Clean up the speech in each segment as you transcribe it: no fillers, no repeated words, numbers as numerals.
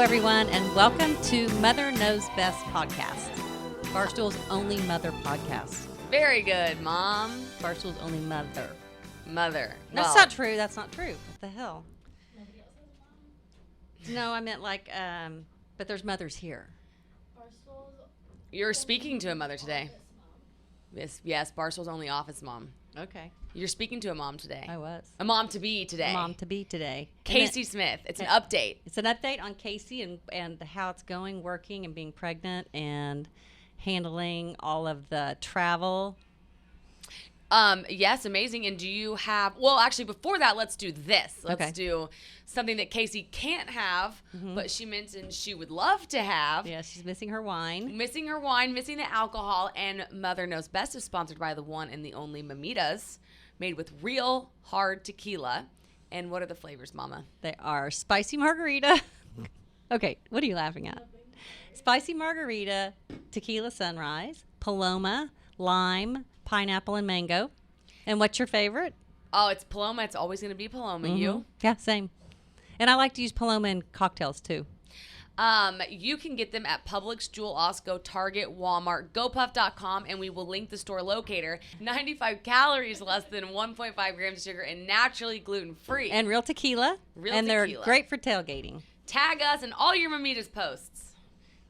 everyone, and welcome to Mother Knows Best podcast, Barstool's only mother podcast. Very good, Mom. Barstool's only mother. That's Not true. That's not true. What the hell? Nobody else has a mom? No, I meant like, but there's mothers here. You're speaking to a mother today. Yes, Barstool's only office mom. Okay. You're speaking to a mom today. I was. A mom-to-be today. A mom-to-be today. Kayce Smith. It's an update. It's an update on Kayce and how it's going, working and being pregnant and handling all of the travel. Yes, amazing. And do you have, well, actually, before that, let's do this. Let's do something that Kayce can't have, but she mentioned she would love to have. Yeah, she's missing her wine. Missing her wine, missing the alcohol, and Mother Knows Best is sponsored by the one and the only Mamitas, made with real hard tequila. And what are the flavors, Mama? They are spicy margarita. Okay, what are you laughing at? Spicy margarita, tequila sunrise, Paloma, lime, pineapple, and mango. And what's your favorite? Oh, it's Paloma. It's always going to be Paloma. You? Yeah, same. And I like to use Paloma in cocktails, too. You can get them at Publix, Jewel, Osco, Target, Walmart, GoPuff.com, and we will link the store locator. 95 calories, less than 1.5 grams of sugar, and naturally gluten-free. And real tequila. And they're great for tailgating. Tag us in all your Mamitas posts,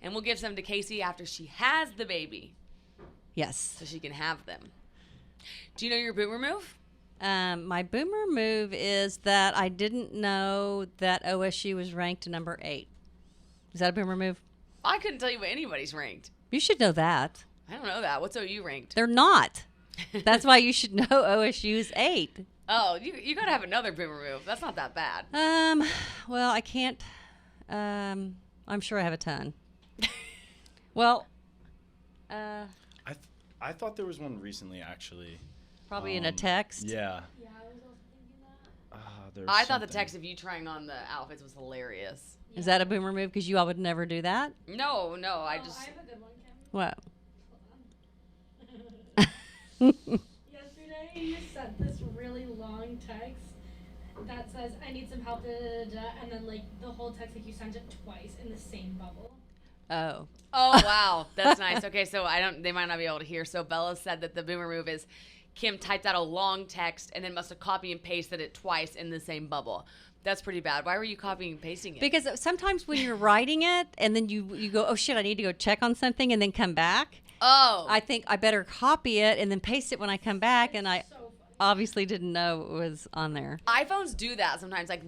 and we'll give some to Kayce after she has the baby. Yes. So she can have them. Do you know your boomer move? My boomer move is that I didn't know that OSU was ranked number 8. Is that a boomer move? I couldn't tell you what anybody's ranked. You should know that. I don't know that. What's OU ranked? They're not. That's why you should know OSU's 8. Oh, you got to have another boomer move. That's not that bad. Well, I can't. I'm sure I have a ton. Well, I thought there was one recently, actually. Probably in a text. Yeah. Yeah, I was also thinking that. I thought the text of you trying on the outfits was hilarious. Yeah. Is that a boomer move? Because you all would never do that? No, I I just... have a good one, Kim. What? Yesterday, you sent this really long text that says, I need some help, da, da, da, da, and then, like, the whole text, like, you sent it twice in the same bubble. Oh. Oh, wow. That's nice. Okay, so they might not be able to hear. So Bella said that the boomer move is Kim typed out a long text and then must have copy and pasted it twice in the same bubble. That's pretty bad. Why were you copying and pasting it? Because sometimes when you're writing it and then you go, oh, shit, I need to go check on something and then come back. Oh. I think I better copy it and then paste it when I come back. And I obviously didn't know it was on there. iPhones do that sometimes. Like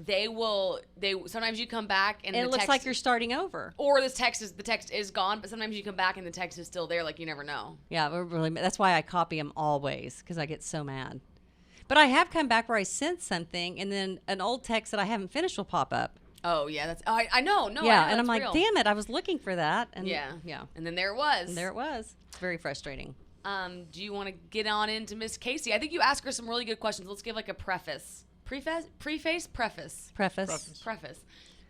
sometimes you come back and it the looks text, like you're starting over. or the text is gone, but sometimes you come back and the text is still there. Like you never know. Yeah, that's why I copy them always, because I get so mad. But I have come back where I sent something and then an old text that I haven't finished will pop up. Oh yeah, I know. No, yeah, I know, and I'm like, real. damn it, I was looking for that. And yeah, and then there it was. And there it was. It's very frustrating. Do you want to get on into Miss Kayce? I think you asked her some really good questions. Let's give like a preface. Preface. Did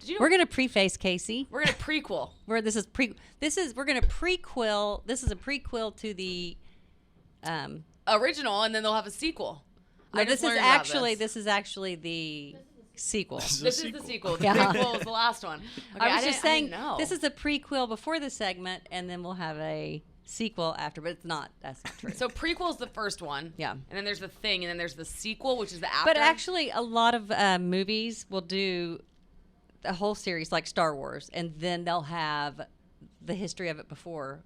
you know we're gonna preface Kayce. We're gonna prequel. We're gonna prequel. This is a prequel to the original, and then they'll have a sequel. No, this is actually the sequel. This is the sequel. The Yeah. prequel is the last one. Okay, I was just saying this this is a prequel before the segment, and then we'll have a sequel after, but it's not. That's not true. So prequel is the first one. Yeah. And then there's the thing, and then there's the sequel, which is the after. But actually, a lot of movies will do a whole series like Star Wars, and then they'll have the history of it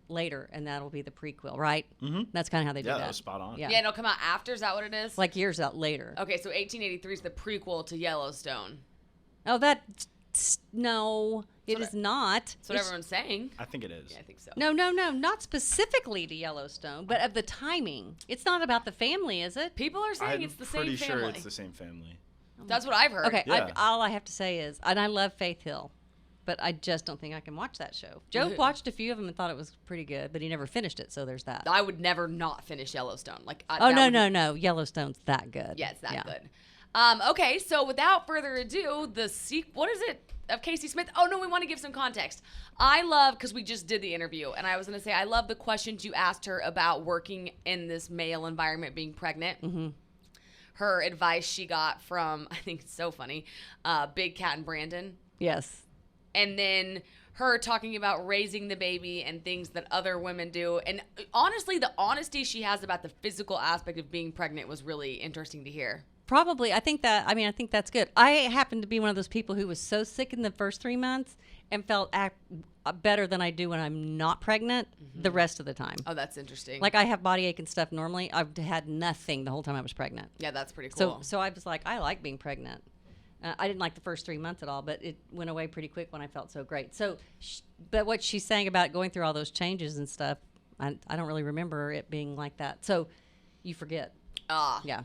later, and that'll be the prequel, right? Mm-hmm. That's kind of how they do that. Yeah, that was spot on. Yeah, and it'll come out after. Is that what it is? Like years out later. Okay, so 1883 is the prequel to Yellowstone. Oh, no, it is not. That's what everyone's saying. I think it is. Yeah, I think so. No, not specifically to Yellowstone, but of the timing. It's not about the family, is it? People are saying it's the same family. I'm pretty sure it's the same family. That's what I've heard. Okay, Yeah. all I have to say is, and I love Faith Hill, but I just don't think I can watch that show. Joe watched a few of them and thought it was pretty good, but he never finished it, so there's that. I would never not finish Yellowstone. No. Yellowstone's that good. Yeah, it's that good. Okay, so without further ado, what is it of Kayce Smith? Oh, no, we want to give some context. I love, because we just did the interview, and I was going to say, I love the questions you asked her about working in this male environment, being pregnant. Mm-hmm. Her advice she got from, I think it's so funny, Big Cat and Brandon. Yes. and then her talking about raising the baby and things that other women do. And honestly, the honesty she has about the physical aspect of being pregnant was really interesting to hear. Probably. I think that's good. I happen to be one of those people who was so sick in the first 3 months and felt better than I do when I'm not pregnant the rest of the time. Oh, that's interesting. Like I have body ache and stuff normally. I've had nothing the whole time I was pregnant. Yeah, that's pretty cool. So I was like, I like being pregnant. I didn't like the first 3 months at all, but it went away pretty quick when I felt so great. So, but what she's saying about going through all those changes and stuff, I don't really remember it being like that. So you forget. Yeah.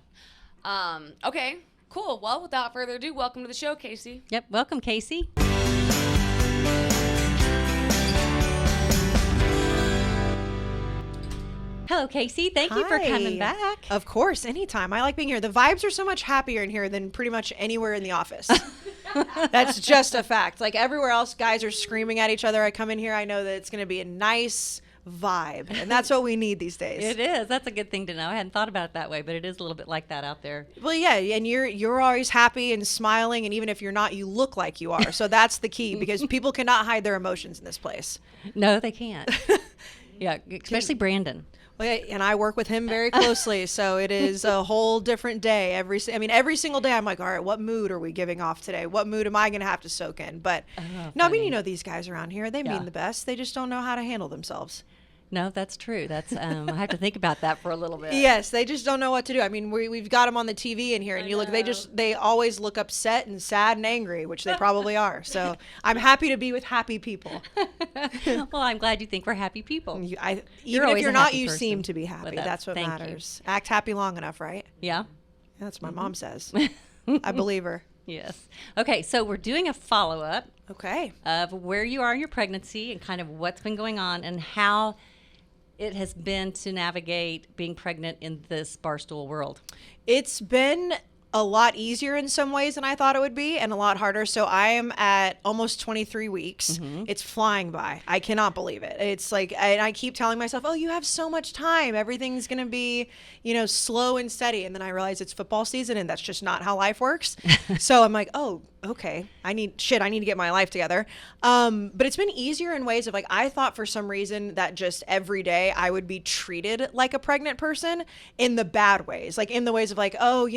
Okay, cool. Well, without further ado, welcome to the show, Kayce. Yep. Welcome, Kayce. Hello, Kayce. Thank you for coming back. Of course, anytime. I like being here. The vibes are so much happier in here than pretty much anywhere in the office. That's just a fact. Like everywhere else, guys are screaming at each other. I come in here, I know that it's going to be a nice vibe, and that's what we need these days. It is. That's a good thing to know. I hadn't thought about it that way, but it is a little bit like that out there. Well, yeah, and you're always happy and smiling, and even if you're not, you look like you are. So that's the key, because people cannot hide their emotions in this place. No, they can't. Yeah, especially Brandon. Well, yeah, and I work with him very closely, so it is a whole different day. Every single day I'm like, all right, what mood are we giving off today? What mood am I going to have to soak in? But no, I mean, you know, these guys around here, they mean the best. They just don't know how to handle themselves. No, that's true. That's I have to think about that for a little bit. Yes, they just don't know what to do. I mean, we've got them on the TV in here, and you look, they always look upset and sad and angry, which they probably are. So I'm happy to be with happy people. Well, I'm glad you think we're happy people. Even if always you're a not, happy you person. seem to be happy. Well, that's what thank matters. Act happy long enough, right? Yeah. That's what my mom says. I believe her. Yes. Okay, so we're doing a follow-up Okay. of where you are in your pregnancy and kind of what's been going on and how it has been to navigate being pregnant in this Barstool world. It's been a lot easier in some ways than I thought it would be, and a lot harder. So I am at almost 23 weeks. It's flying by. I cannot believe it. It's like, and I keep telling myself, oh, you have so much time. Everything's going to be, slow and steady. And then I realize it's football season, and that's just not how life works. So I'm like, oh, okay, I need to get my life together. But it's been easier in ways of like, I thought for some reason that just every day I would be treated like a pregnant person in the bad ways, like in the ways of like, oh,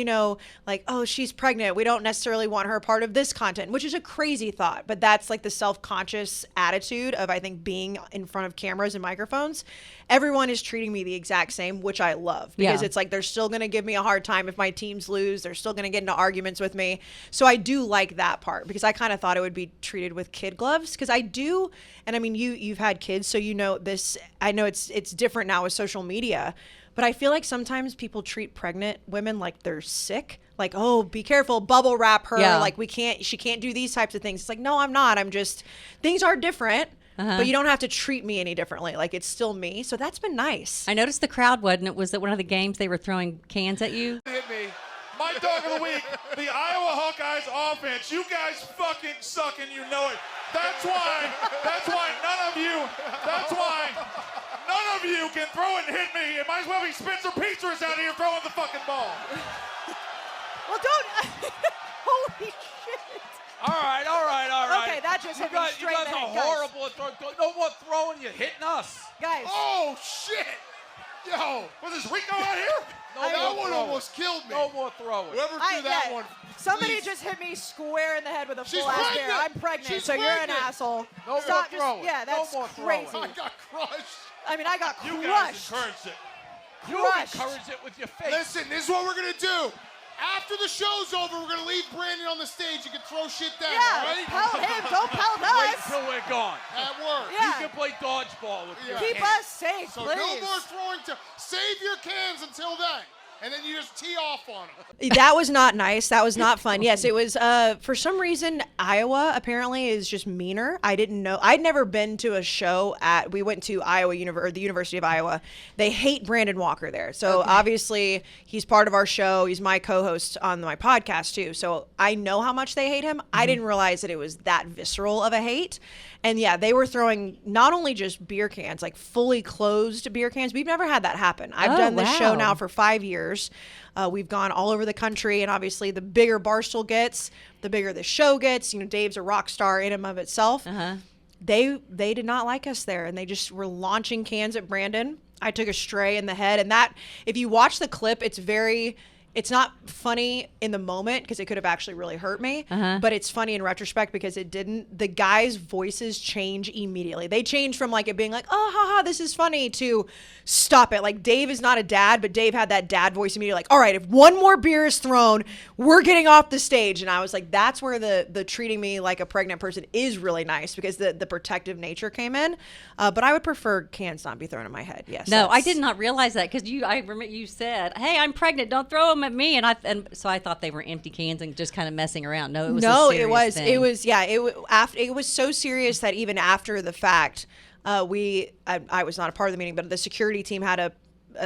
oh, she's pregnant. We don't necessarily want her a part of this content, which is a crazy thought, but that's like the self-conscious attitude of, I think, being in front of cameras and microphones. Everyone is treating me the exact same, which I love, because it's like, they're still going to give me a hard time if my teams lose. They're still going to get into arguments with me. So I do like that part, because I kind of thought it would be treated with kid gloves, because I do. And I mean, you've had kids, so you know this. I know it's different now with social media, but I feel like sometimes people treat pregnant women like they're sick. Like, oh, be careful, bubble wrap her. Yeah. Like she can't do these types of things. It's like, no, I'm not. Things are different, but you don't have to treat me any differently. Like, it's still me. So that's been nice. I noticed the crowd was at one of the games they were throwing cans at you. Hit me. My dog of the week, the Iowa Hawkeyes offense. You guys fucking suck and you know it. That's why none of you can throw it and hit me. It might as well be Spencer Petras out here throwing the fucking ball. Well, don't. Holy shit. All right. Okay, that just hit me straight in the head. You guys are horrible at throwing. No more throwing. You're hitting us. Guys. Oh, shit. Yo, was this Rico out here? No, that one almost killed me. No more throwing. Whoever threw that one. Somebody please. just hit me square in the head with a She's full-ass bear. pregnant. I'm pregnant, She's so pregnant. you're an asshole. No more Stop throwing. Yeah, that's no more crazy. Throwing. I got crushed. I mean, I got crushed. You guys encouraged it. You encouraged it with your face. Listen, this is what we're going to do. After the show's over, we're going to leave Brandon on the stage. You can throw shit down, all right? Pelt him. Don't pelt us. Wait till we're gone. That works. Yeah. You can play dodgeball with your Keep hands. us safe, So please. no more throwing. Save your cans until then. And then you just tee off on them. That was not nice. That was not fun. Yes, it was. For some reason, Iowa apparently is just meaner. I didn't know. I'd never been to a show we went to the University of Iowa. They hate Brandon Walker there. So obviously he's part of our show. He's my co-host on my podcast too. So I know how much they hate him. I didn't realize that it was that visceral of a hate. And yeah, they were throwing not only just beer cans, like fully closed beer cans. We've never had that happen. I've done this show now for 5 years. We've gone all over the country, and obviously the bigger Barstool gets, the bigger the show gets. Dave's a rock star in and of itself. They did not like us there, and they just were launching cans at Brandon. I took a stray in the head, and that, if you watch the clip, it's not funny in the moment because it could have actually really hurt me, but it's funny in retrospect because it didn't. The guys' voices change immediately. They change from like it being like, oh, haha, this is funny, to stop it. Like, Dave is not a dad, but Dave had that dad voice immediately, like, all right, if one more beer is thrown, we're getting off the stage. And I was like, that's where the treating me like a pregnant person is really nice, because the protective nature came in. But I would prefer cans not be thrown in my head. Yes. No, I did not realize that, because I remember you said, hey, I'm pregnant, don't throw them at me, and so I thought they were empty cans and just kind of messing around. No, it was a serious thing. It was so serious that even after the fact, I was not a part of the meeting, but the security team had a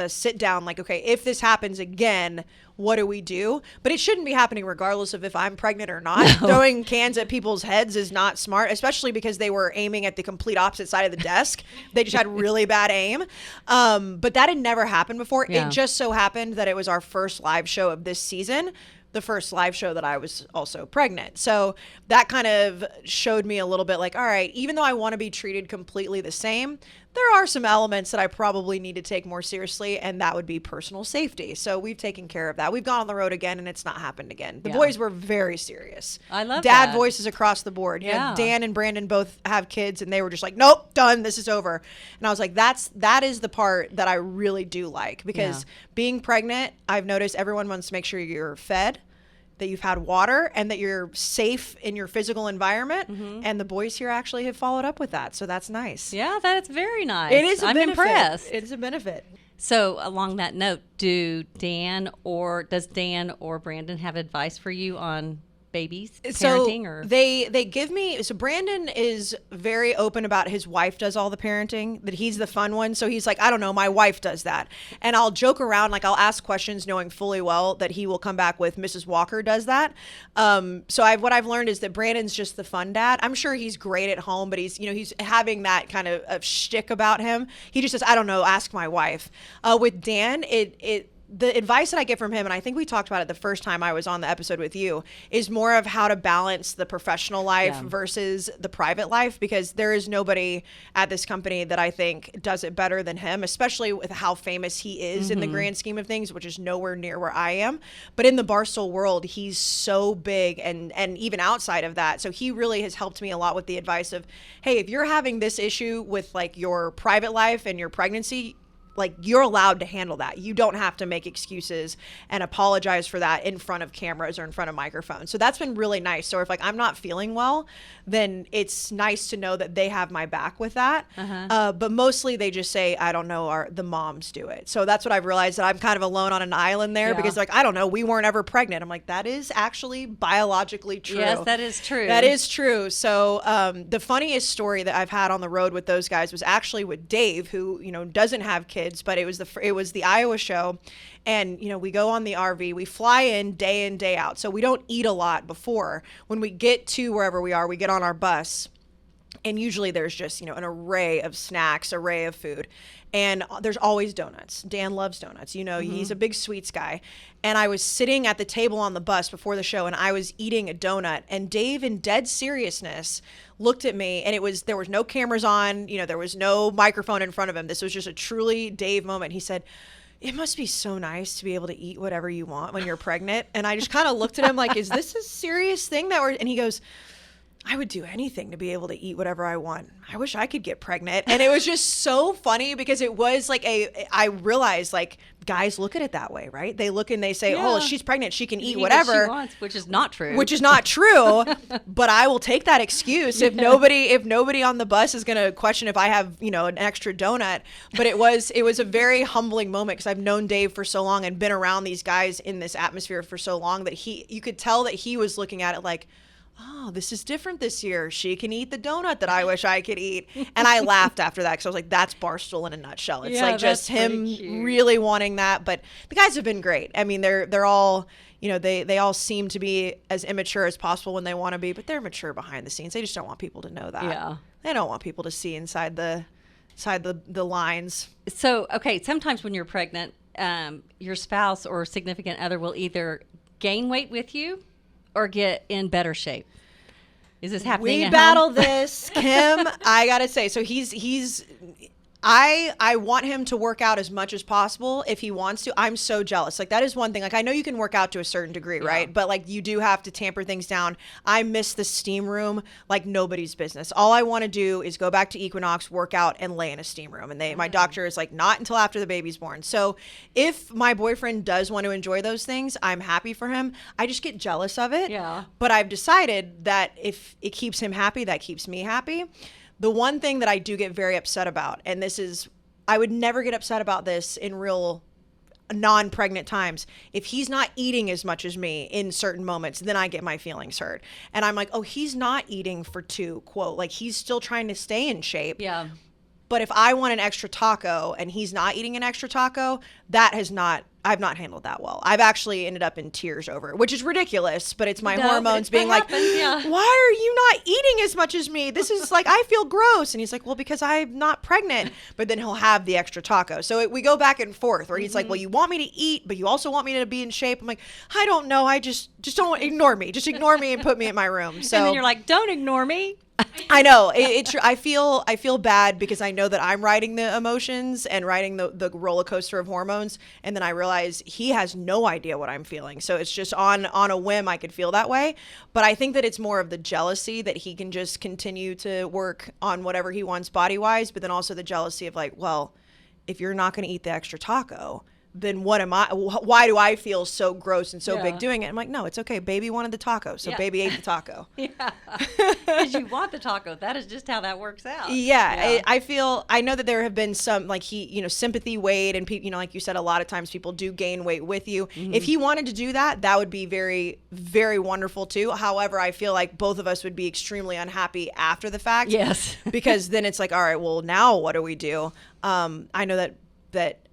sit down, like, okay, if this happens again, what do we do? But it shouldn't be happening regardless of if I'm pregnant or not. No. Throwing cans at people's heads is not smart, especially because they were aiming at the complete opposite side of the desk. They just had really bad aim. But that had never happened before. Yeah. It just so happened that it was our first live show of this season, the first live show that I was also pregnant. So that kind of showed me a little bit like, all right, even though I want to be treated completely the same, there are some elements that I probably need to take more seriously, and that would be personal safety. So we've taken care of that. We've gone on the road again, and it's not happened again. The boys were very serious. I love Dad that. voices across the board. Yeah. Dan and Brandon both have kids, and they were just like, nope, done. This is over. And I was like, that is the part that I really do like, because being pregnant, I've noticed everyone wants to make sure you're fed, that you've had water, and that you're safe in your physical environment. And the boys here actually have followed up with that. So that's nice. Yeah, that's very nice. It is a benefit. Impressed. It is a benefit. So along that note, does Dan or Brandon have advice for you on babies, parenting? Or they give me, so Brandon is very open about his wife does all the parenting, that he's the fun one. So he's like, I don't know, my wife does that. And I'll joke around, like I'll ask questions knowing fully well that he will come back with Mrs. Walker does that. So what I've learned is that Brandon's just the fun dad. I'm sure he's great at home, but he's having that kind of shtick about him. He just says, I don't know, ask my wife. With Dan, the advice that I get from him, and I think we talked about it the first time I was on the episode with you, is more of how to balance the professional life versus the private life, because there is nobody at this company that I think does it better than him, especially with how famous he is in the grand scheme of things, which is nowhere near where I am. But in the Barstool world, he's so big, and even outside of that. So he really has helped me a lot with the advice of, hey, if you're having this issue with like your private life and your pregnancy, like, you're allowed to handle that. You don't have to make excuses and apologize for that in front of cameras or in front of microphones. So that's been really nice. So if like I'm not feeling well, then it's nice to know that they have my back with that. But mostly they just say, I don't know, the moms do it. So that's what I've realized, that I'm kind of alone on an island there, because like, I don't know, we weren't ever pregnant. I'm like, that is actually biologically true. Yes, that is true. That is true. So the funniest story that I've had on the road with those guys was actually with Dave, who, doesn't have kids, but it was the Iowa show, and we go on the RV, we fly in day out, so we don't eat a lot before. When we get to wherever we are, we get on our bus, and usually there's just an array of snacks, array of food, and there's always donuts. Dan loves donuts. He's a big sweets guy. And I was sitting at the table on the bus before the show, and I was eating a donut, and Dave, in dead seriousness, looked at me, and there was no cameras on, there was no microphone in front of him. This was just a truly Dave moment. He said, it must be so nice to be able to eat whatever you want when you're pregnant. And I just kind of looked at him like, is this a serious thing and he goes, I would do anything to be able to eat whatever I want. I wish I could get pregnant. And it was just so funny, because it was like I realized, like, guys look at it that way, right? They look and they say, oh, she's pregnant, she can eat whatever. What she wants, which is not true. But I will take that excuse if nobody on the bus is going to question if I have, an extra donut. But it was a very humbling moment, because I've known Dave for so long and been around these guys in this atmosphere for so long that you could tell that he was looking at it like, oh, this is different this year. She can eat the donut that I wish I could eat. And I laughed after that because I was like, that's Barstool in a nutshell. It's Yeah, like just that's him pretty cute. really wanting that. But the guys have been great. I mean, they're all, you know, they all seem to be as immature as possible when they want to be, but they're mature behind the scenes. They just don't want people to know that. Yeah. They don't want people to see inside the lines. So, okay, sometimes when you're pregnant, your spouse or significant other will either gain weight with you or get in better shape. Is this happening We at battle home? this, Kim. I gotta say, so I want him to work out as much as possible if he wants to. I'm so jealous. Like, that is one thing. Like, I know you can work out to a certain degree, right? But like, you do have to tamper things down. I miss the steam room like nobody's business. All I want to do is go back to Equinox, work out, and lay in a steam room. And my doctor is like, not until after the baby's born. So if my boyfriend does want to enjoy those things, I'm happy for him. I just get jealous of it. Yeah. But I've decided that if it keeps him happy, that keeps me happy. The one thing that I do get very upset about, and this is, I would never get upset about this in real non-pregnant times. If he's not eating as much as me in certain moments, then I get my feelings hurt. And I'm like, oh, he's not eating for two, quote. Like, he's still trying to stay in shape. Yeah. But if I want an extra taco and he's not eating an extra taco, I've not handled that well. I've actually ended up in tears over it, which is ridiculous, but it's my No, hormones it being like, happens, yeah. why are you not eating as much as me? This is like, I feel gross. And he's like, well, because I'm not pregnant. But then he'll have the extra taco. So we go back and forth where he's like, well, you want me to eat, but you also want me to be in shape. I'm like, I don't know. I just don't ignore me. Just ignore me and put me in my room. So And then you're like, don't ignore me. I know I feel bad because I know that I'm riding the emotions and riding the roller coaster of hormones, and then I realize he has no idea what I'm feeling. So it's just on a whim I could feel that way. But I think that it's more of the jealousy that he can just continue to work on whatever he wants body wise, but then also the jealousy of like, well, if you're not going to eat the extra taco, then what am I? Why do I feel so gross and so big doing it? I'm like, no, it's okay. Baby wanted the taco, so baby ate the taco. Yeah. Because you want the taco. That is just how that works out. Yeah. I know that there have been some, like, sympathy weight, and people, like you said, a lot of times people do gain weight with you. Mm-hmm. If he wanted to do that, that would be very, very wonderful too. However, I feel like both of us would be extremely unhappy after the fact. Yes. Because then it's like, all right, well, now what do we do? I know that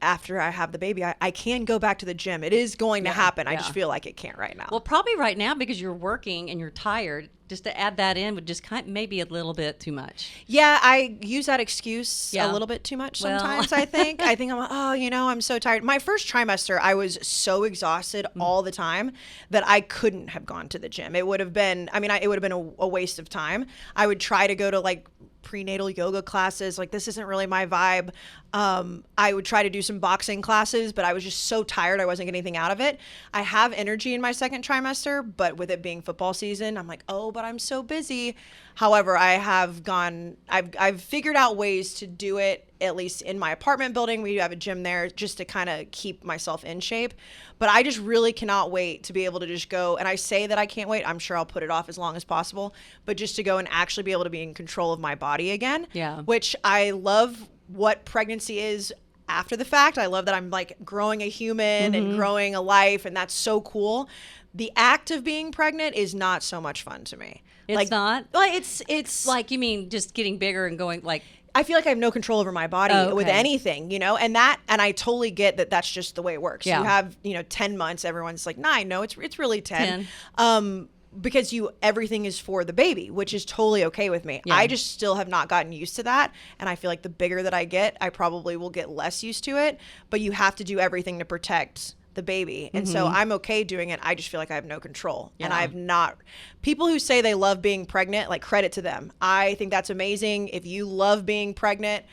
after I have the baby, I can go back to the gym. It is going to happen. I just feel like it can't right now. Well, probably right now because you're working and you're tired, just to add that in would just maybe a little bit too much. Yeah, I use that excuse Yeah. a little bit too much Well. sometimes, I think. I'm like, I'm so tired. My first trimester, I was so exhausted all the time that I couldn't have gone to the gym. It would have been, it would have been a waste of time. I would try to go to like prenatal yoga classes. Like, this isn't really my vibe. I would try to do some boxing classes, but I was just so tired I wasn't getting anything out of it. I have energy in my second trimester, but with it being football season, I'm like, oh, but I'm so busy. However, I've figured out ways to do it, at least in my apartment building. We have a gym there just to kind of keep myself in shape. But I just really cannot wait to be able to just go. And I say that I can't wait. I'm sure I'll put it off as long as possible. But just to go and actually be able to be in control of my body again. Yeah. Which I love what pregnancy is after the fact. I love that I'm like growing a human and growing a life. And that's so cool. The act of being pregnant is not so much fun to me. It's not? Well, it's Like, you mean just getting bigger and going like... I feel like I have no control over my body with anything, and I totally get that that's just the way it works. Yeah. You have, 10 months. Everyone's like, 9. No, it's really 10. 10. Because everything is for the baby, which is totally okay with me. Yeah. I just still have not gotten used to that. And I feel like the bigger that I get, I probably will get less used to it. But you have to do everything to protect the baby. And so I'm okay doing it. I just feel like I have no control. Yeah. And I've not. People who say they love being pregnant, like, credit to them. I think that's amazing. If you love being pregnant,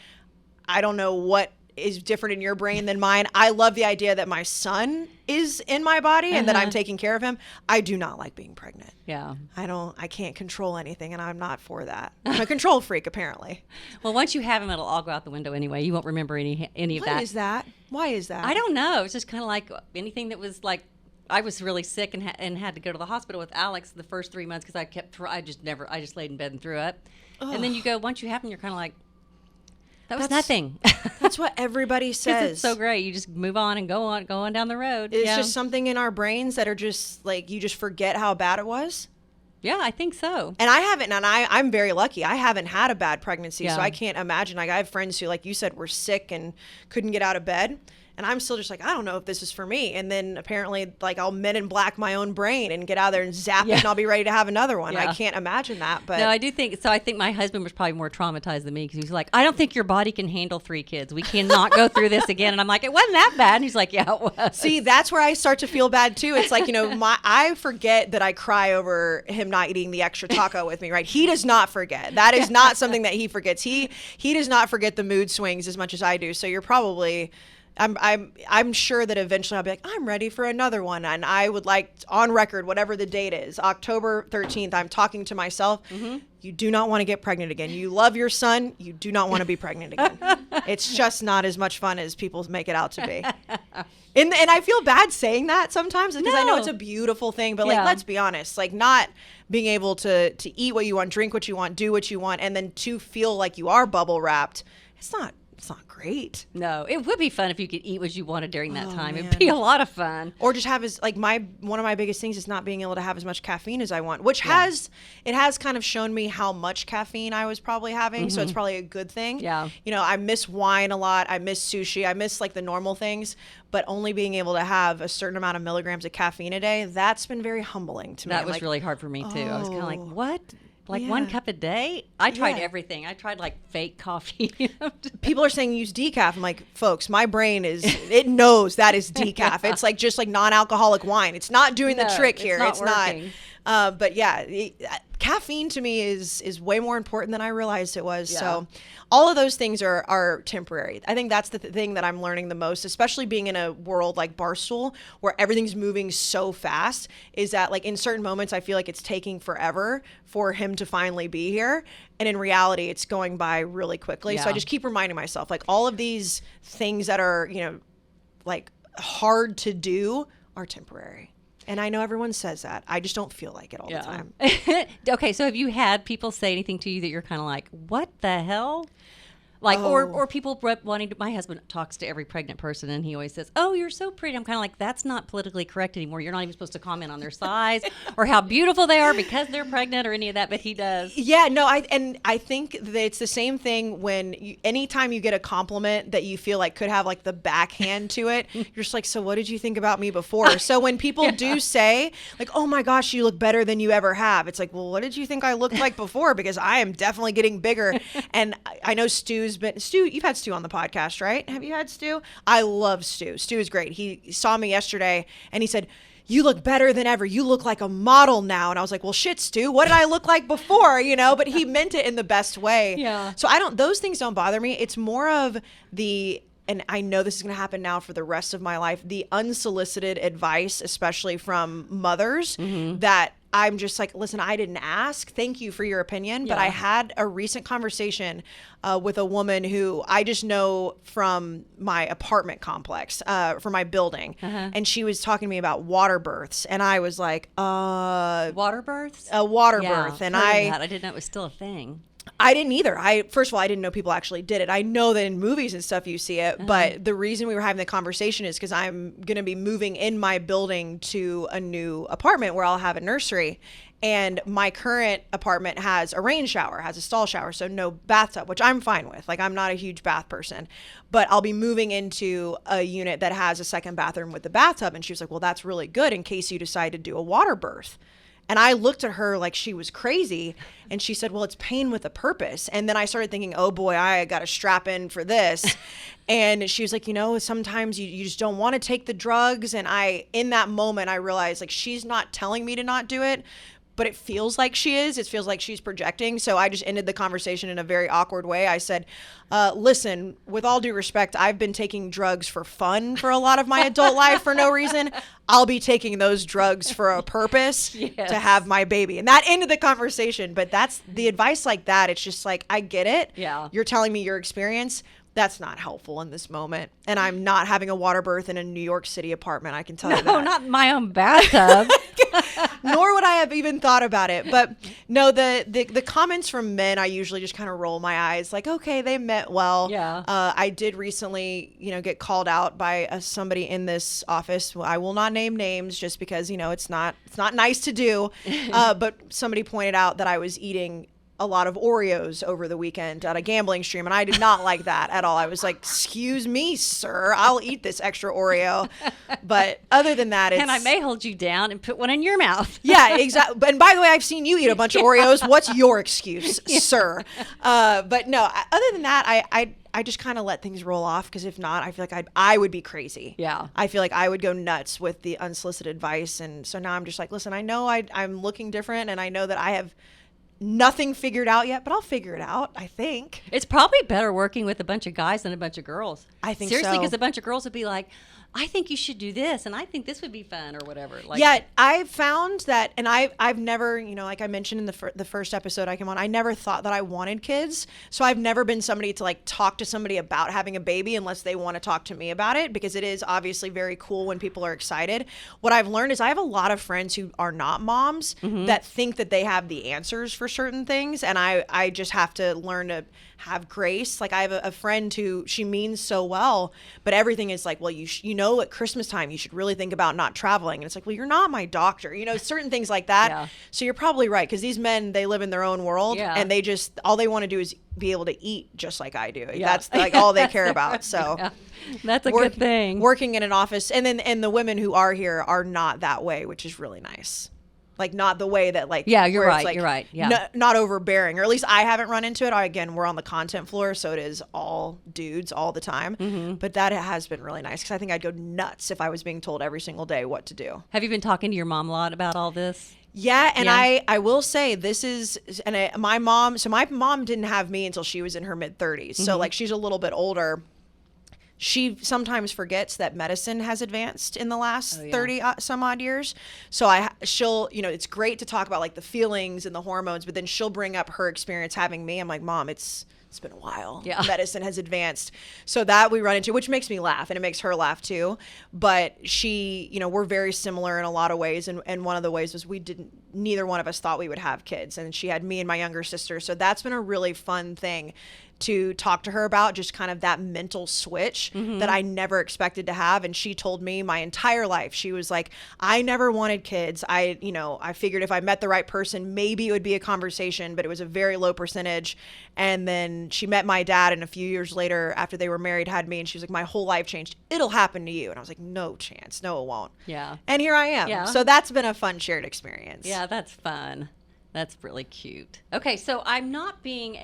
I don't know what is different in your brain than mine. I love the idea that my son is in my body and that I'm taking care of him. I do not like being pregnant. Yeah. I can't control anything, and I'm not for that. I'm a control freak, apparently. Well, once you have him, it'll all go out the window anyway. You won't remember any of that. Why is that? Why is that? I don't know. It's just kind of like anything that was like, I was really sick and had to go to the hospital with Alex the first 3 months because I just laid in bed and threw up. And then you go, once you have him, you're kind of like, that's nothing. That's what everybody says. It's so great. You just move on and go on down the road. It's just something in our brains that are just like, you just forget how bad it was. Yeah, I think so. And I haven't, and I'm very lucky. I haven't had a bad pregnancy, Yeah. so I can't imagine. Like, I have friends who, like you said, were sick and couldn't get out of bed. And I'm still just like, I don't know if this is for me. And then apparently, like, I'll Men in Black my own brain and get out there and zap it, and I'll be ready to have another one. Yeah. I can't imagine that. But No, I do think so. I think my husband was probably more traumatized than me because he's like, I don't think your body can handle 3 kids. We cannot go through this again. And I'm like, it wasn't that bad. And he's like, yeah, it was. see, that's where I start to feel bad too. It's like, I forget that I cry over him not eating the extra taco with me, right? He does not forget. That is not something that he forgets. He does not forget the mood swings as much as I do. So you're probably, I'm sure that eventually I'll be like, I'm ready for another one. And I would like, on record, whatever the date is, October 13th, I'm talking to myself. You do not want to get pregnant again. You love your son. You do not want to be pregnant again. It's just not as much fun as people make it out to be. And I feel bad saying that sometimes because I know it's a beautiful thing, but like, Yeah. let's be honest, like not being able to eat what you want, drink what you want, do what you want, and then to feel like you are bubble wrapped, it's not great. No, it would be fun if you could eat what you wanted during that time. man. It'd be a lot of fun. Or just have one of my biggest things is not being able to have as much caffeine as I want, which has kind of shown me how much caffeine I was probably having. So it's probably a good thing. Yeah. I miss wine a lot. I miss sushi. I miss like the normal things, but only being able to have a certain amount of milligrams of caffeine a day, that's been very humbling to me. That I'm was like, really hard for me too. I was kind of like, what? Like Yeah. 1 cup a day? I tried Yeah. everything. I tried like fake coffee. people are saying use decaf. I'm like, folks, my brain it knows that is decaf. It's like just like non-alcoholic wine. It's not doing the No, trick it's here. not It's working. not. But yeah, caffeine to me is way more important than I realized it was. So all of those things are temporary. I think that's the thing that I'm learning the most, especially being in a world like Barstool where everything's moving so fast, is that like in certain moments I feel like it's taking forever for him to finally be here. And in reality, it's going by really quickly. So I Yeah. just keep reminding myself, like all of these things that are, like hard to do are temporary. And I know everyone says that. I just don't feel like it all the time. Okay, so have you had people say anything to you that you're kind of like, what the hell? Like, or people wanting to, my husband talks to every pregnant person and he always says, oh, you're so pretty. I'm kind of like, that's not politically correct anymore. You're not even supposed to comment on their size or how beautiful they are because they're pregnant or any of that, but he does. Yeah, no, I think that it's the same thing when anytime you get a compliment that you feel like could have like the backhand to it, you're just like, so what did you think about me before? So when people do say like, oh my gosh, you look better than you ever have, it's like, well, what did you think I looked like before? Because I am definitely getting bigger. And I know Stu, you've had Stu on the podcast, right? Have you had Stu? I love Stu. Stu is great. He saw me yesterday and he said, you look better than ever. You look like a model now. And I was like, well, shit, Stu, what did I look like before? But he meant it in the best way. Yeah. So those things don't bother me. It's more of and I know this is going to happen now for the rest of my life, the unsolicited advice, especially from mothers, that I'm just like, listen, I didn't ask. Thank you for your opinion. But I had a recent conversation with a woman who I just know from my apartment complex, for my building. And she was talking to me about water births. And I was like, Water births? a water Yeah, birth. And heard of that. I didn't know it was still a thing. I didn't either. First of all, I didn't know people actually did it. I know that in movies and stuff you see it, but the reason we were having the conversation is because I'm going to be moving in my building to a new apartment where I'll have a nursery. And my current apartment has a rain shower, has a stall shower, so no bathtub, which I'm fine with. Like, I'm not a huge bath person, but I'll be moving into a unit that has a second bathroom with the bathtub. And she was like, well, that's really good in case you decide to do a water birth. And I looked at her like she was crazy. And she said, well, it's pain with a purpose. And then I started thinking, oh boy, I got to strap in for this. And she was like, sometimes you just don't want to take the drugs. And in that moment, I realized like, she's not telling me to not do it, but it feels like she is. It feels like she's projecting. So I just ended the conversation in a very awkward way. I said, listen, with all due respect, I've been taking drugs for fun for a lot of my adult life for no reason. I'll be taking those drugs for a purpose to have my baby. And that ended the conversation. But that's the advice like that. It's just like, I get it. Yeah. You're telling me your experience. That's not helpful in this moment. And I'm not having a water birth in a New York City apartment. I can tell you that. No, not my own bathtub. nor would I have even thought about it. But no, the comments from men, I usually just kind of roll my eyes like, okay, they meant well. Yeah. I did recently, get called out by somebody in this office. I will not name names just because, it's not nice to do. But somebody pointed out that I was eating a lot of Oreos over the weekend at a gambling stream, and I did not like that at all. I was like, excuse me, sir, I'll eat this extra Oreo. But other than that, it's... And I may hold you down and put one in your mouth. Yeah, exactly. And by the way, I've seen you eat a bunch of Oreos. What's your excuse, sir? But no, other than that, I just kind of let things roll off, because if not, I feel like I would be crazy. Yeah. I feel like I would go nuts with the unsolicited advice. And so now I'm just like, listen, I know I'm looking different, and I know that I have nothing figured out yet, but I'll figure it out, I think. It's probably better working with a bunch of guys than a bunch of girls. I think seriously, so. because a bunch of girls would be like, I think you should do this, and I think this would be fun, or whatever. Like, yeah, I've found that, and I've never, like I mentioned in the first episode I came on, I never thought that I wanted kids. So I've never been somebody to like talk to somebody about having a baby unless they want to talk to me about it, because it is obviously very cool when people are excited. What I've learned is I have a lot of friends who are not moms that think that they have the answers for certain things, and I just have to learn to have grace. Like I have a friend who, she means so well, but everything is like, well, at Christmas time you should really think about not traveling, and it's like, well, you're not my doctor, certain things like that. Yeah. So you're probably right, because these men, they live in their own world, Yeah. and they just, all they want to do is be able to eat just like I do. Yeah. That's like all they care about. So yeah. That's a good thing. Working in an office, and the women who are here are not that way, which is really nice. Like not the way that like, yeah, you're where it's right. like You're right. Yeah. Not overbearing, or at least I haven't run into it. Again, we're on the content floor, so it is all dudes all the time. But that has been really nice, because I think I'd go nuts if I was being told every single day what to do. Have you been talking to your mom a lot about all this? Yeah, and Yeah. I will say this is, my mom didn't have me until she was in her mid 30s. So like she's a little bit older. She sometimes forgets that medicine has advanced in the last 30 some odd years. So she'll, it's great to talk about like the feelings and the hormones, but then she'll bring up her experience having me. I'm like, Mom, it's been a while. Yeah. Medicine has advanced. So that we run into, which makes me laugh, and it makes her laugh too. But she, we're very similar in a lot of ways. And one of the ways was neither one of us thought we would have kids. And she had me and my younger sister. So that's been a really fun thing to talk to her about, just kind of that mental switch that I never expected to have. And she told me my entire life, she was like, I never wanted kids. I figured if I met the right person, maybe it would be a conversation, but it was a very low percentage. And then she met my dad, and a few years later, after they were married, had me, and she was like, my whole life changed. It'll happen to you. And I was like, no chance. No, it won't. Yeah. And here I am. Yeah. So that's been a fun shared experience. Yeah, that's fun. That's really cute. Okay, so I'm not being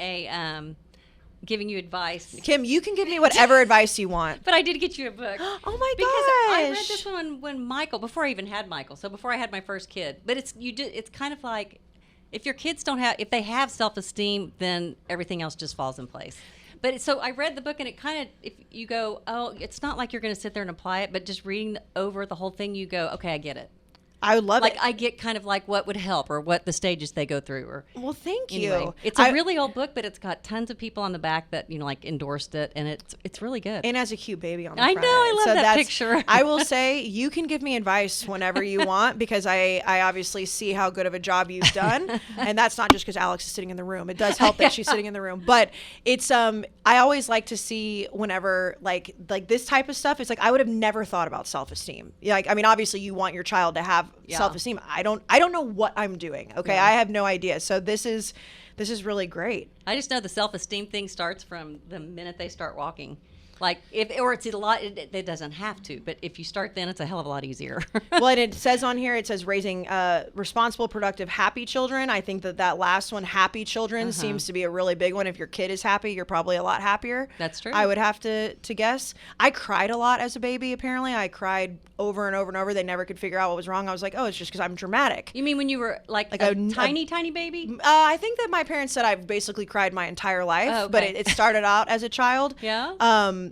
giving you advice. Kim, you can give me whatever advice you want. But I did get you a book. Oh my Because I read gosh. this one when Michael, before I even had Michael, so before I had my first kid. But it's kind of like, if your kids if they have self-esteem, then everything else just falls in place. But so I read the book, and it kind of, if you go, oh, it's not like you're going to sit there and apply it, but just reading over the whole thing, you go, okay, I get it. I would love Like it. I get kind of like what would help, or what the stages they go through, or Well, thank anyway. you. It's a really old book, but it's got tons of people on the back that like endorsed it, and it's really good. And has a cute baby on the I front. know, I love that that's- picture. I will say, you can give me advice whenever you want, because I obviously see how good of a job you've done, and that's not just because Alex is sitting in the room. It does help that she's sitting in the room, but it's I always like to see whenever like this type of stuff. It's like I would have never thought about self-esteem. Like, I mean, obviously you want your child to have self-esteem. I don't know what I'm doing. Okay, I have no idea. So this is really great. I just know the self-esteem thing starts from the minute they start walking. Like it's a lot. It doesn't have to, but if you start then, it's a hell of a lot easier. Well, and it says on here, it says raising responsible, productive, happy children. I think that last one, happy children, seems to be a really big one. If your kid is happy, you're probably a lot happier. That's true. I would have to guess. I cried a lot as a baby. Apparently, I cried over and over and over. They never could figure out what was wrong. I was like, oh, it's just because I'm dramatic. You mean when you were like a tiny baby? I think that my parents said I've basically cried my entire life, Oh, okay. but it started out as a child. Yeah.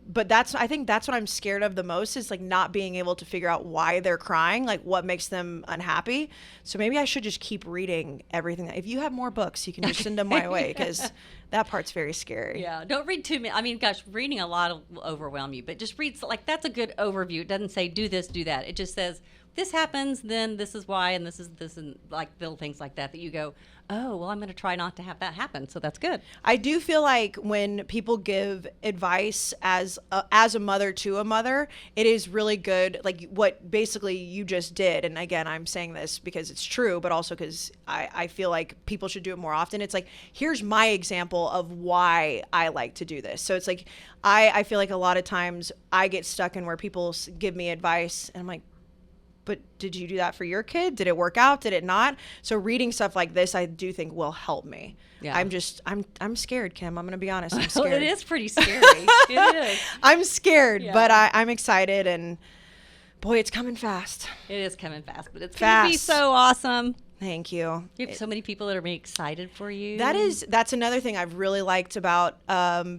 But I think that's what I'm scared of the most, is like not being able to figure out why they're crying, like what makes them unhappy. So maybe I should just keep reading everything. If you have more books, you can just send them my way, because that part's very scary. Yeah, don't read too many. I mean, gosh, reading a lot will overwhelm you, but just read, like, that's a good overview. It doesn't say do this, do that. It just says this happens, then this is why, and this is this, and like little things like that you go, oh, well, I'm going to try not to have that happen. So that's good. I do feel like when people give advice as a mother to a mother, it is really good. Like what basically you just did. And again, I'm saying this because it's true, but also because I feel like people should do it more often. It's like, here's my example of why I like to do this. So it's like, I feel like a lot of times I get stuck in where people give me advice and I'm like, but did you do that for your kid? Did it work out? Did it not? So reading stuff like this, I do think will help me. Yeah. I'm scared, Kim. I'm going to be honest. I'm Well, scared. it is pretty scary. It is. I'm scared, Yeah. but I'm excited, and boy, it's coming fast. It is coming fast, but it's going to be so awesome. Thank you. You have so many people that are really excited for you. That's another thing I've really liked about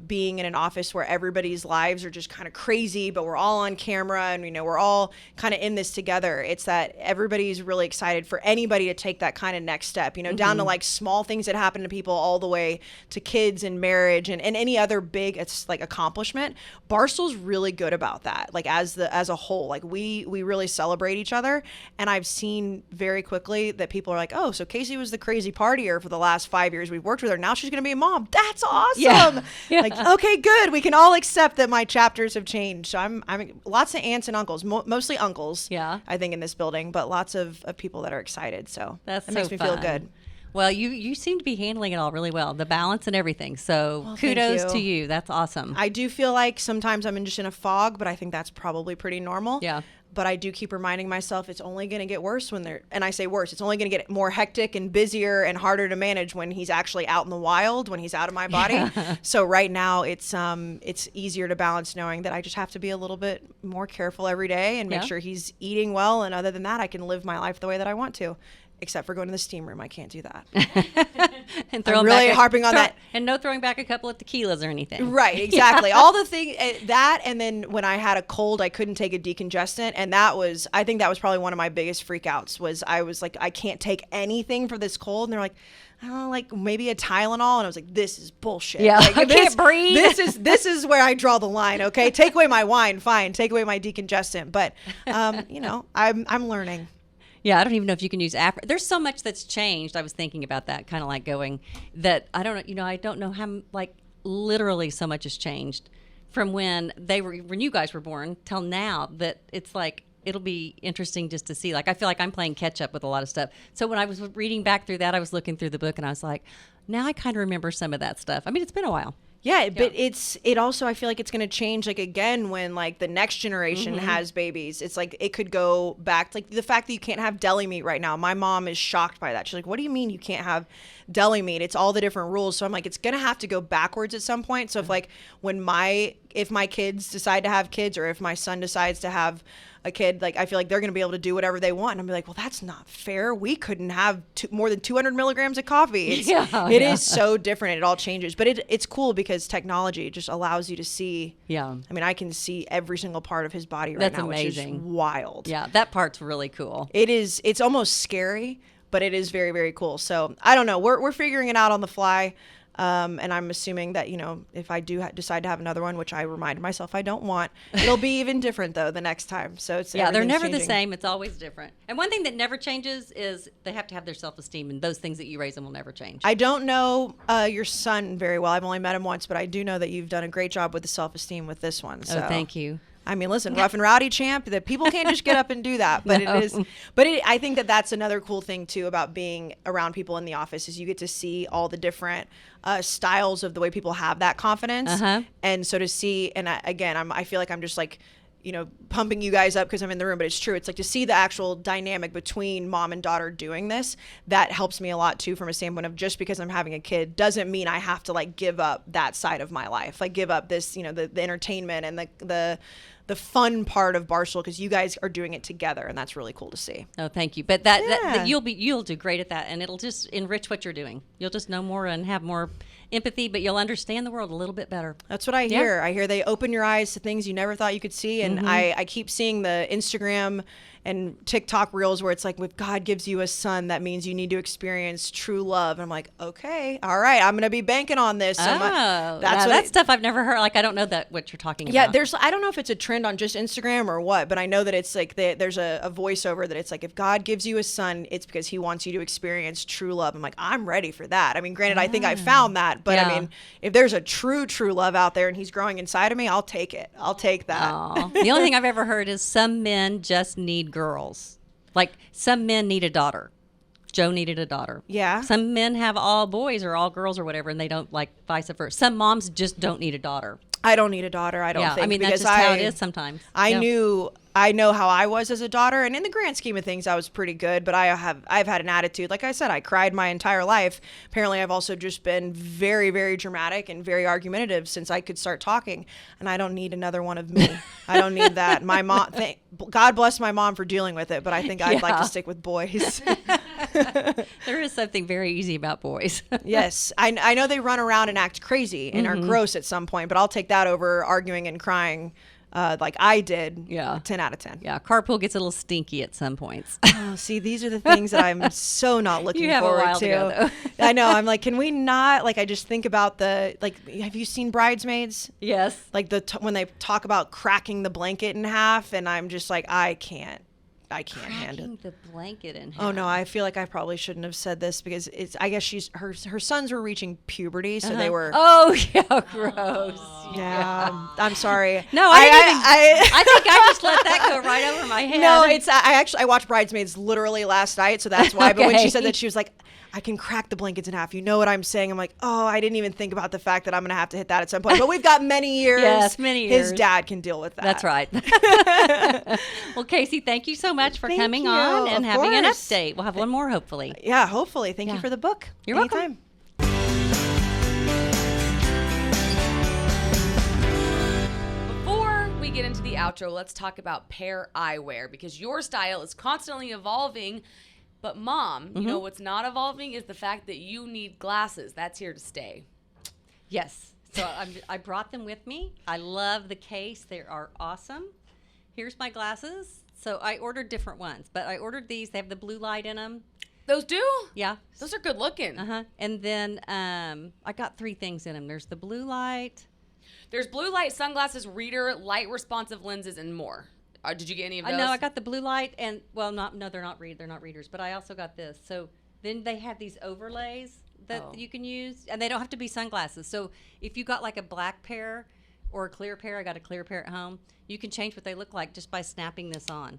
being in an office where everybody's lives are just kind of crazy, but we're all on camera and we're all kind of in this together. It's that everybody's really excited for anybody to take that kind of next step, down to like small things that happen to people all the way to kids and marriage and any other big accomplishment. Barstool's really good about that. Like as a whole, like we really celebrate each other, and I've seen very quickly that people are like, oh, so Kayce was the crazy partier for the last 5 years we've worked with her. Now she's going to be a mom. That's awesome. Yeah. Like, okay, good. We can all accept that my chapters have changed. So I'm lots of aunts and uncles, mostly uncles. Yeah. I think in this building, but lots of people that are excited. So that makes me feel good. Well, you seem to be handling it all really well, the balance and everything. So Well, thank kudos you. to you. That's awesome. I do feel like sometimes I'm just in a fog, but I think that's probably pretty normal. Yeah. But I do keep reminding myself it's only going to get worse and I say worse, it's only going to get more hectic and busier and harder to manage when he's actually out in the wild, when he's out of my body. Yeah. So right now it's easier to balance knowing that I just have to be a little bit more careful every day and make Yeah. sure he's eating well. And other than that, I can live my life the way that I want to. Except for going to the steam room. I can't do that. And I'm really harping on that. And no throwing back a couple of tequilas or anything. Right, exactly. All the things that, and then when I had a cold, I couldn't take a decongestant, and I think that was probably one of my biggest freakouts. Was I was like, I can't take anything for this cold, and they're like, I don't know, like maybe a Tylenol, and I was like, this is bullshit. Yeah, like, I can't breathe. This is where I draw the line. Okay, take away my wine, fine. Take away my decongestant, but I'm learning. Yeah, I don't even know if you can use There's so much that's changed. I was thinking about that, kind of like going that I don't know. I don't know how literally so much has changed from when you guys were born till now. That it's like it'll be interesting just to see. Like I feel like I'm playing catch up with a lot of stuff. So when I was reading back through that, I was looking through the book and I was like, now I kind of remember some of that stuff. I mean, it's been a while. Yeah, but it also, I feel like it's going to change again when the next generation has babies. It's like it could go back to the fact that you can't have deli meat right now. My mom is shocked by that. She's like, what do you mean you can't have deli meat? It's all the different rules. So I'm like, it's going to have to go backwards at some point. So if my kids decide to have kids, or if my son decides to have a kid, I feel like they're going to be able to do whatever they want. And I'm like, well, that's not fair. We couldn't have more than 200 milligrams of coffee. It is so different. It all changes. But it's cool because technology just allows you to see. Yeah. I mean, I can see every single part of his body right That's now, amazing. which is wild. Yeah, that part's really cool. It is. It's almost scary, but it is very, very cool. So I don't know. We're figuring it out on the fly. And I'm assuming that, if I do decide to have another one, which I remind myself I don't want, it'll be even different, though, the next time. So they're never changing. the same. It's always different. And one thing that never changes is they have to have their self-esteem, and those things that you raise them will never change. I don't know your son very well. I've only met him once, but I do know that you've done a great job with the self-esteem with this one. So. Oh, thank you. I mean, listen, rough and rowdy champ, that people can't just get up and do that. But No. it is. But I think that's another cool thing, too, about being around people in the office is you get to see all the different styles of the way people have that confidence. Uh-huh. And so to see, and I feel like I'm just pumping you guys up because I'm in the room, but it's true. It's to see the actual dynamic between mom and daughter doing this, that helps me a lot too, from a standpoint of just because I'm having a kid doesn't mean I have to give up that side of my life, give up this, the entertainment and the fun part of Barstool, because you guys are doing it together, and that's really cool to see. Oh, thank you. But that you'll do great at that, and it'll just enrich what you're doing. You'll just know more and have more empathy, but you'll understand the world a little bit better. That's what I hear. I hear they open your eyes to things you never thought you could see, and I keep seeing the Instagram and TikTok reels where it's like, if God gives you a son, that means you need to experience true love. And I'm like, okay, all right, I'm gonna be banking on this. So that's stuff I've never heard. Like, I don't know what you're talking about. Yeah, I don't know if it's a trend on just Instagram or what, but I know that it's like there's a voiceover that it's like, if God gives you a son, it's because he wants you to experience true love. I'm like, I'm ready for that. I mean, granted, I think I found that, but I mean, if there's a true love out there and he's growing inside of me, I'll take it. I'll take that. The only thing I've ever heard is some men just need girls. Like, some men need a daughter. Joe needed a daughter. Yeah. Some men have all boys or all girls or whatever, and they don't, like, vice versa. Some moms just don't need a daughter. I don't need a daughter. I don't think. I mean, that's because just how it is sometimes. I know how I was as a daughter, and in the grand scheme of things, I was pretty good. But I've had an attitude. Like I said, I cried my entire life. Apparently, I've also just been very, very dramatic and very argumentative since I could start talking. And I don't need another one of me. I don't need that. My mom. God bless my mom for dealing with it. But I think I'd like to stick with boys. There is something very easy about boys. Yes, I know they run around and act crazy and are gross at some point. But I'll take that over arguing and crying. Like I did, 10 out of 10. Yeah, carpool gets a little stinky at some points. Oh, see, these are the things that I'm so not looking have forward a while to. go, though. I know. I'm like, can we not? Like, I just think about have you seen Bridesmaids? Yes. Like when they talk about cracking the blanket in half, and I'm just like, I can't handle it. The blanket in half. Oh no, I feel like I probably shouldn't have said this because I guess her sons were reaching puberty, so they were. Oh yeah, gross. Yeah, I'm sorry. No, I think I just let that go right over my head. No, I watched Bridesmaids literally last night, so that's why. But when she said that, she was like, I can crack the blankets in half. You know what I'm saying? I'm like, oh, I didn't even think about the fact that I'm going to have to hit that at some point. But we've got many years. Yes, many years. His dad can deal with that. That's right. Well, Kayce, thank you so much for coming on and having an update. We'll have one more, hopefully. Yeah, hopefully. Thank you for the book. You're Anytime. welcome. Before we get into the outro, let's talk about Pair Eyewear, because your style is constantly evolving. But Mom, you know what's not evolving is the fact that you need glasses. That's here to stay. Yes. So I brought them with me. I love the case. They are awesome. Here's my glasses. So I ordered different ones, but I ordered these. They have the blue light in them. Those do? Yeah. Those are good looking. And then I got 3 things in them. There's the blue light. There's blue light, sunglasses, reader, light responsive lenses, and more. Did you get any of those? No, I got the blue light and they're not readers, but I also got this. So then they have these overlays that you can use, and they don't have to be sunglasses. So if you got like a black pair or a clear pair, I got a clear pair at home, you can change what they look like just by snapping this on.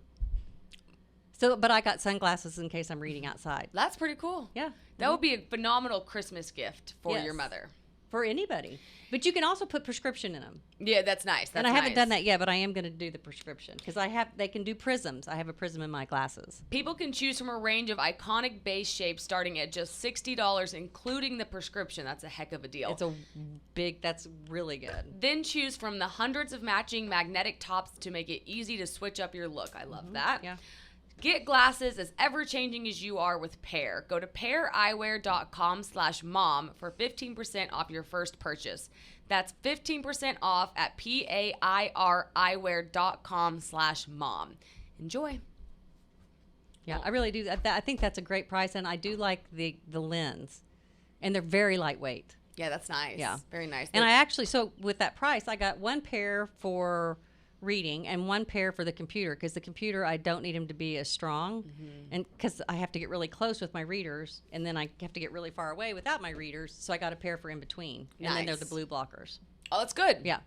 So, but I got sunglasses in case I'm reading outside. That's pretty cool. Yeah. That would be a phenomenal Christmas gift for your mother. For anybody. But you can also put prescription in them. Yeah, that's nice. And I haven't done that yet, but I am going to do the prescription because they can do prisms. I have a prism in my glasses. People can choose from a range of iconic base shapes starting at just $60, including the prescription. That's a heck of a deal. That's really good. Then choose from the hundreds of matching magnetic tops to make it easy to switch up your look. I love that. Yeah. Get glasses as ever-changing as you are with Pair. Go to paireyewear.com/mom for 15% off your first purchase. That's 15% off at paireyewear.com/mom. Enjoy. Yeah, I really do. I think that's a great price, and I do like the lens. And they're very lightweight. Yeah, that's nice. Yeah. Very nice. And so with that price, I got 1 pair for reading and 1 pair for the computer, because the computer I don't need them to be as strong, and because I have to get really close with my readers, and then I have to get really far away without my readers, so I got a pair for in between. Nice. And then they're the blue blockers. Oh, that's good. Yeah.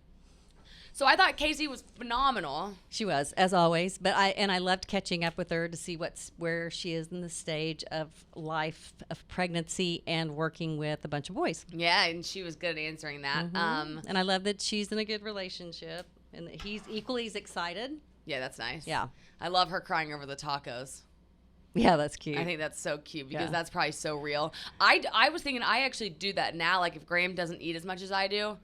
So I thought Kayce was phenomenal. She was, as always, but I loved catching up with her to see where she is in the stage of life, of pregnancy, and working with a bunch of boys. Yeah, and she was good at answering that. And I love that she's in a good relationship and that he's equally as excited. Yeah, that's nice. Yeah. I love her crying over the tacos. Yeah, that's cute. I think that's so cute because that's probably so real. I was thinking I actually do that now. Like if Graham doesn't eat as much as I do,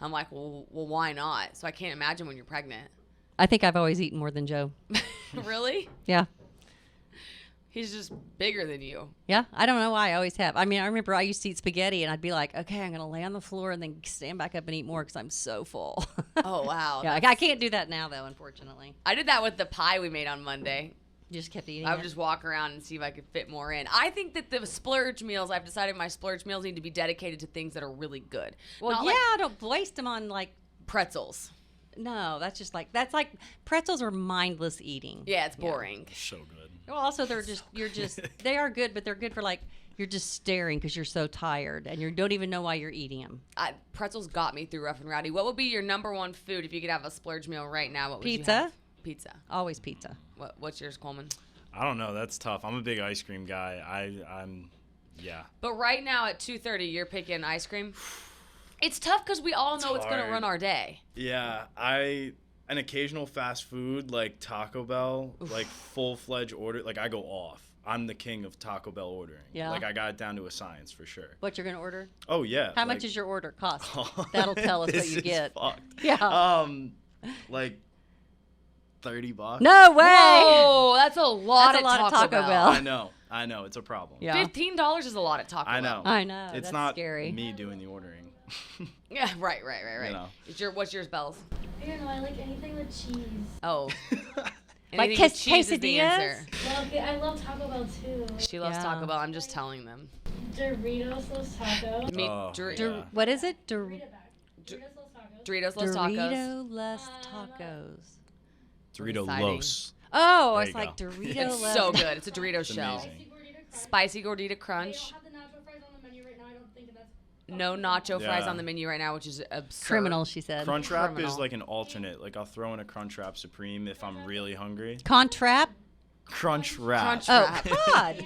I'm like, well, why not? So I can't imagine when you're pregnant. I think I've always eaten more than Joe. Really? Yeah. He's just bigger than you. Yeah, I don't know why. I always have. I mean, I remember I used to eat spaghetti, and I'd be like, okay, I'm going to lay on the floor and then stand back up and eat more because I'm so full. Oh, wow. Yeah, I can't do that now, though, unfortunately. I did that with the pie we made on Monday. You just kept eating I it. would just walk around and see if I could fit more in. I think that the splurge meals, I've decided my splurge meals need to be dedicated to things that are really good. Well, Not yeah, like don't waste them on like. pretzels. No, that's like pretzels are mindless eating. Yeah, it's boring. So good. Well, also they are good, but they're good for like you're just staring because you're so tired and you don't even know why you're eating them. Pretzels got me through Rough and Rowdy. What would be your number one food if you could have a splurge meal right now? What would you Pizza. have? Pizza. Always pizza. What's yours, Coleman? I don't know. That's tough. I'm a big ice cream guy. Yeah. But right now at 2:30, you're picking ice cream. It's tough because we all know it's going to hard. run our day. Yeah, an occasional fast food like Taco Bell, like full-fledged order, like I go off. I'm the king of Taco Bell ordering. Yeah. Like I got it down to a science for sure. What you're gonna order? Oh yeah. How much is your order cost? That'll tell us what you get. Fucked. Yeah. Like $30. No way. Whoa, that's a lot, That's a lot of of Taco Taco Bell. Bell. I know. It's a problem. Yeah. $15 is a lot at Taco I Bell. know. I know. It's That's not scary. me doing the ordering. Yeah, right. You know. What's yours, Bells? I don't know. I like anything with cheese. Oh. Like Anything with cheese is the quesadillas? answer. Well, okay, I love Taco Bell too. She loves Yeah. Taco Bell. I'm just telling them. Doritos Los Tacos. Me, Oh, Dor- yeah. What is it? Read it back. Doritos Los Tacos. Doritos Los Tacos. Dorito less tacos. Dorito Exciting. Los. Oh, There it's you like go. Dorito It's less. so good. It's a Dorito It's shell. amazing. Spicy Gordita Crunch. Spicy Gordita They Crunch. don't have the nacho fries on the menu right now. I don't think that's No nacho fries Yeah. on the menu right now, which is absurd. Criminal, she said. Crunchwrap Criminal. is like an alternate. Like I'll throw in a Crunchwrap Supreme if I'm really hungry. Contrap. Crunchwrap. Crunch Oh, wrap. God.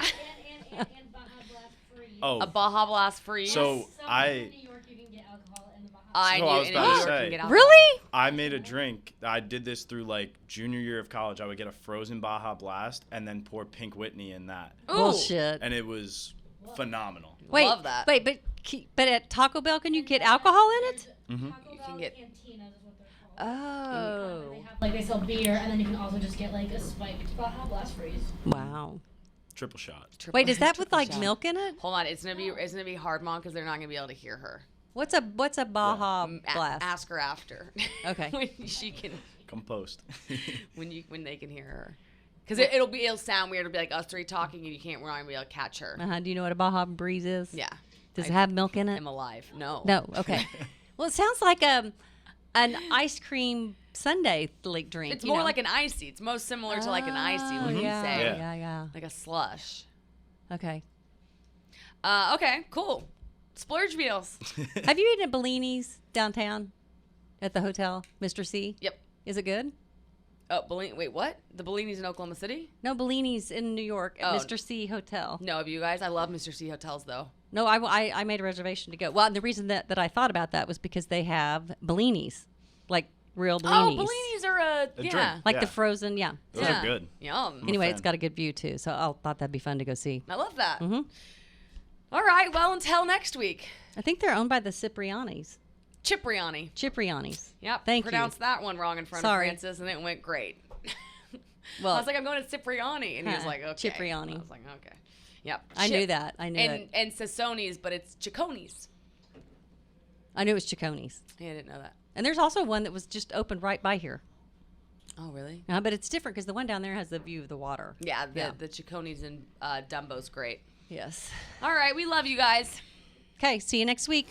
and Baja Blast free. Oh, A Baja Blast freeze. So- Somewhere I- in New York you can get alcohol in the Baja. I So knew I was in about New to York you say. can get alcohol. Really? I made a drink. I did this through like junior year of college. I would get a frozen Baja Blast and then pour Pink Whitney in that, Ooh. Bullshit. and it was phenomenal. Wait, Love that. Wait, but at Taco Bell, can you get alcohol in it? Taco You Bell can get- cantinas is what they're called. Oh. They have, like, they sell beer, and then you can also just get like a spiked Baja Blast freeze. Wow. Triple shot. Wait, is that with Triple like shot. milk in it? Hold on, it's gonna be hard, Mom, because they're not gonna be able to hear her. What's a Baja Blast? Ask her after. Okay. when she can, Compost. when they can hear her, because it'll sound weird. It'll be like us three talking, and we're not gonna be able to catch her. Do you know what a Baja Breeze is? Yeah. Does it have milk in it? I'm alive. No. No. Okay. Well, it sounds like an ice cream sundae like drink. It's you more know? like an icy. It's most similar to like an icy, Oh, wouldn't yeah, you say? Yeah. Like a slush. Okay. Okay, cool. Splurge meals. Have you eaten at Bellini's downtown at the hotel, Mr. C? Yep. Is it good? Oh, wait, what? The Bellini's in Oklahoma City? No, Bellini's in New York at Oh. Mr. C Hotel. No, of you guys. I love Mr. C hotels though. No, I made a reservation to go. Well, and the reason that I thought about that was because they have Bellinis, like real Bellinis. Oh, Bellini's are a drink. yeah. Like Yeah. the frozen, yeah. Those Yeah. are good. Yum. I'm a Anyway, fan. it's got a good view too, so I thought that'd be fun to go see. I love that. Mhm. All right. Well, until next week. I think they're owned by the Ciprianis. Cipriani. Yep. Thank Pronounced you. that one wrong in front Sorry. of Francis, and it went great. Well, I was like, I'm going to Cipriani, and he was like, okay. Cipriani. I was like, okay. Yep. I knew that. I knew it. And Sassoni's, but it's Cicconi's. I knew it was Cicconi's. Yeah, I didn't know that. And there's also one that was just opened right by here. Oh, really? But it's different because the one down there has the view of the water. Yeah, Yeah. the Cicconi's in Dumbo's great. Yes. All right, we love you guys. Okay, see you next week.